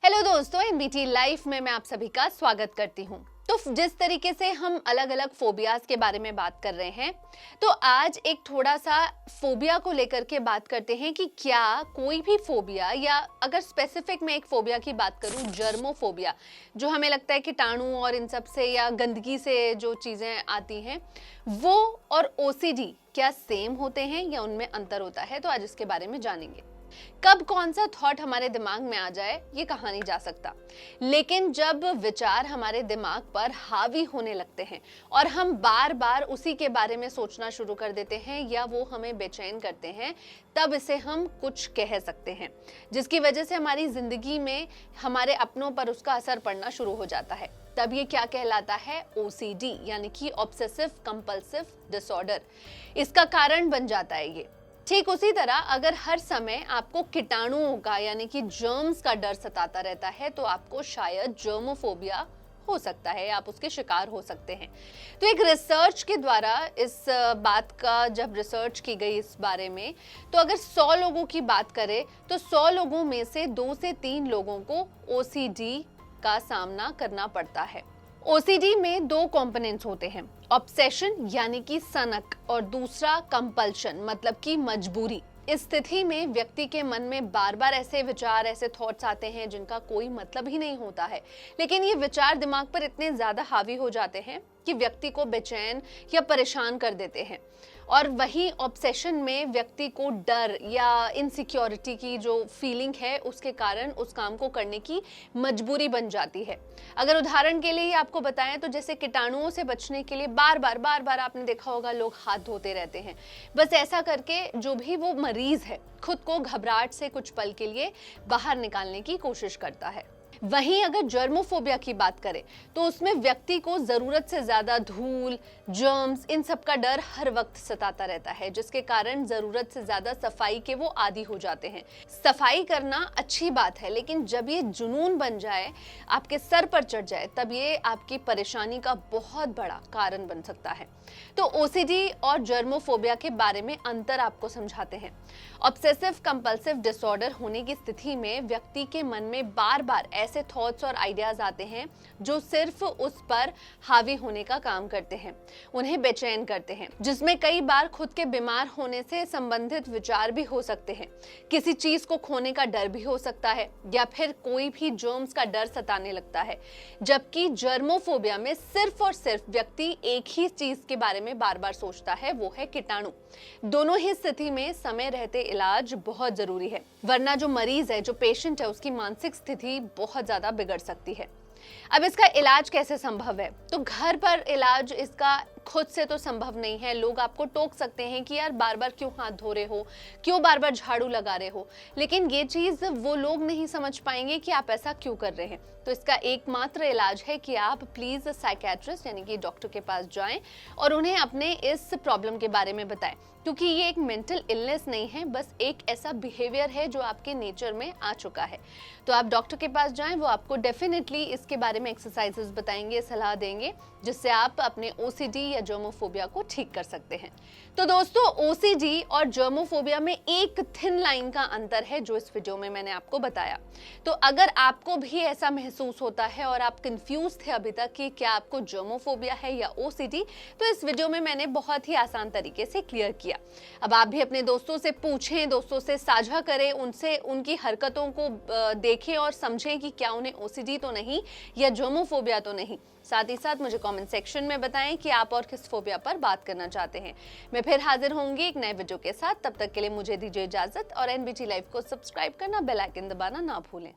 Hello दोस्तों, NBT life में मैं आप सभी का स्वागत करती हूँ। तो जिस तरीके से हम अलग अलग फोबियाज के बारे में बात कर रहे हैं, तो आज एक थोड़ा सा फोबिया को लेकर के बात करते हैं कि क्या कोई भी फोबिया, या अगर स्पेसिफिक मैं एक फोबिया की बात करूं, जर्मोफोबिया, जो हमें लगता है कीटाणु और इन सब से या गंदगी से जो चीजें आती हैं, वो और ओसीडी क्या सेम होते हैं या उनमें अंतर होता है। तो आज इसके बारे में जानेंगे। कब कौन सा थॉट हमारे दिमाग में आ जाए ये कहा नहीं जा सकता, लेकिन जब विचार हमारे दिमाग पर हावी होने लगते हैं और हम बार बार उसी के बारे में सोचना शुरू कर देते हैं या वो हमें बेचैन करते हैं, तब इसे हम कुछ कह सकते हैं, जिसकी वजह से हमारी जिंदगी में हमारे अपनों पर उसका असर पड़ना शुरू हो जाता है। तब ये क्या कहलाता है? ओसीडी, यानी कि ऑब्सेसिव कंपल्सिव डिसऑर्डर। इसका कारण बन जाता है ये। ठीक उसी तरह अगर हर समय आपको कीटाणुओं का यानी कि जर्म्स का डर सताता रहता है, तो आपको शायद जर्मोफोबिया हो सकता है, आप उसके शिकार हो सकते हैं। तो एक रिसर्च के द्वारा इस बात का जब रिसर्च की गई इस बारे में, तो अगर 100 लोगों की बात करें तो 100 लोगों में से 2 से 3 लोगों को ओसीडी का सामना करना पड़ता है। ओसीडी में 2 कंपोनेंट्स होते हैं, ऑब्सेशन यानी कि सनक, और दूसरा कंपल्शन मतलब कि मजबूरी। इस स्थिति में व्यक्ति के मन में बार बार ऐसे विचार, ऐसे थॉट्स आते हैं जिनका कोई मतलब ही नहीं होता है, लेकिन ये विचार दिमाग पर इतने ज्यादा हावी हो जाते हैं कि व्यक्ति को बेचैन या परेशान कर देते हैं। और वही ऑब्सेशन में व्यक्ति को डर या इनसिक्योरिटी की जो फीलिंग है, उसके कारण उस काम को करने की मजबूरी बन जाती है। अगर उदाहरण के लिए आपको बताएं तो जैसे कीटाणुओं से बचने के लिए बार बार आपने देखा होगा लोग हाथ धोते रहते हैं। बस ऐसा करके जो भी वो मरीज है खुद को घबराहट से कुछ पल के लिए बाहर निकालने की कोशिश करता है। वहीं अगर जर्मोफोबिया की बात करें तो उसमें व्यक्ति को जरूरत से ज्यादा धूल, जर्म्स, इन सब का डर हर वक्त सताता रहता है, जिसके कारण जरूरत से ज्यादा सफाई के वो आदी हो जाते हैं। सफाई करना अच्छी बात है, लेकिन जब ये जुनून बन जाए, आपके सर पर चढ़ जाए, तब ये आपकी परेशानी का बहुत बड़ा कारण बन सकता है। तो ओसीडी और जर्मोफोबिया के बारे में अंतर आपको समझाते हैं। ऑब्सेसिव कंपल्सिव डिसऑर्डर होने की स्थिति में व्यक्ति के मन में बार बार ऐसे थॉट्स और आइडियाज आते हैं जो सिर्फ उस पर हावी होने का काम करते हैं, उन्हें बेचैन करते हैं, जिसमें कई बार खुद के बीमार होने से संबंधित विचार भी हो सकते हैं, किसी चीज को खोने का डर भी हो सकता है, या फिर कोई भी जर्म्स का डर सताने लगता है। जबकि जर्मोफोबिया में सिर्फ और सिर्फ व्यक्ति एक ही चीज के बारे में बार बार सोचता है, वो है कीटाणु। दोनों ही स्थिति में समय रहते इलाज बहुत जरूरी है, वरना जो मरीज है, जो पेशेंट है, उसकी मानसिक स्थिति बहुत ज्यादा बिगड़ सकती है। अब इसका इलाज कैसे संभव है? तो घर पर इलाज इसका खुद से तो संभव नहीं है। लोग आपको टोक सकते हैं कि यार बार बार क्यों हाथ धो रहे हो, क्यों बार बार झाड़ू लगा रहे हो, लेकिन ये चीज वो लोग नहीं समझ पाएंगे कि आप ऐसा क्यों कर रहे हैं। तो इसका एकमात्र इलाज है कि आप प्लीज साइकियाट्रिस्ट यानी कि डॉक्टर के पास जाएं और उन्हें अपने इस प्रॉब्लम के बारे में बताएं, क्योंकि ये एक मेंटल इलनेस नहीं है, बस एक ऐसा बिहेवियर है जो आपके नेचर में आ चुका है। तो आप डॉक्टर के पास जाएं, वो आपको डेफिनेटली इसके बारे में एक्सरसाइजेस बताएंगे, सलाह देंगे, जिससे आप अपने ओसीडी या जर्मोफोबिया को ठीक कर सकते हैं। तो दोस्तों, ओसीडी और जर्मोफोबिया में एक थिन लाइन का अंतर है जो इस वीडियो में मैंने आपको बताया। तो अगर आपको भी ऐसा महसूस होता है और आप कंफ्यूज थे अभी तक कि क्या आपको जर्मोफोबिया है या ओसीडी, तो इस वीडियो में मैंने बहुत ही आसान तरीके से क्लियर किया। अब आप भी अपने दोस्तों से पूछें, दोस्तों से साझा करें, उनसे उनकी हरकतों को देखें और समझें कि क्या उन्हें ओसीडी तो नहीं या जर्मोफोबिया तो नहीं। साथ ही साथ मुझे कमेंट सेक्शन में बताएं कि आप और किस फोबिया पर बात करना चाहते हैं। मैं फिर हाजिर होंगी एक नए वीडियो के साथ। तब तक के लिए मुझे दीजिए इजाजत और एनबीटी लाइव को सब्सक्राइब करना, बेल आइकन दबाना ना भूलें।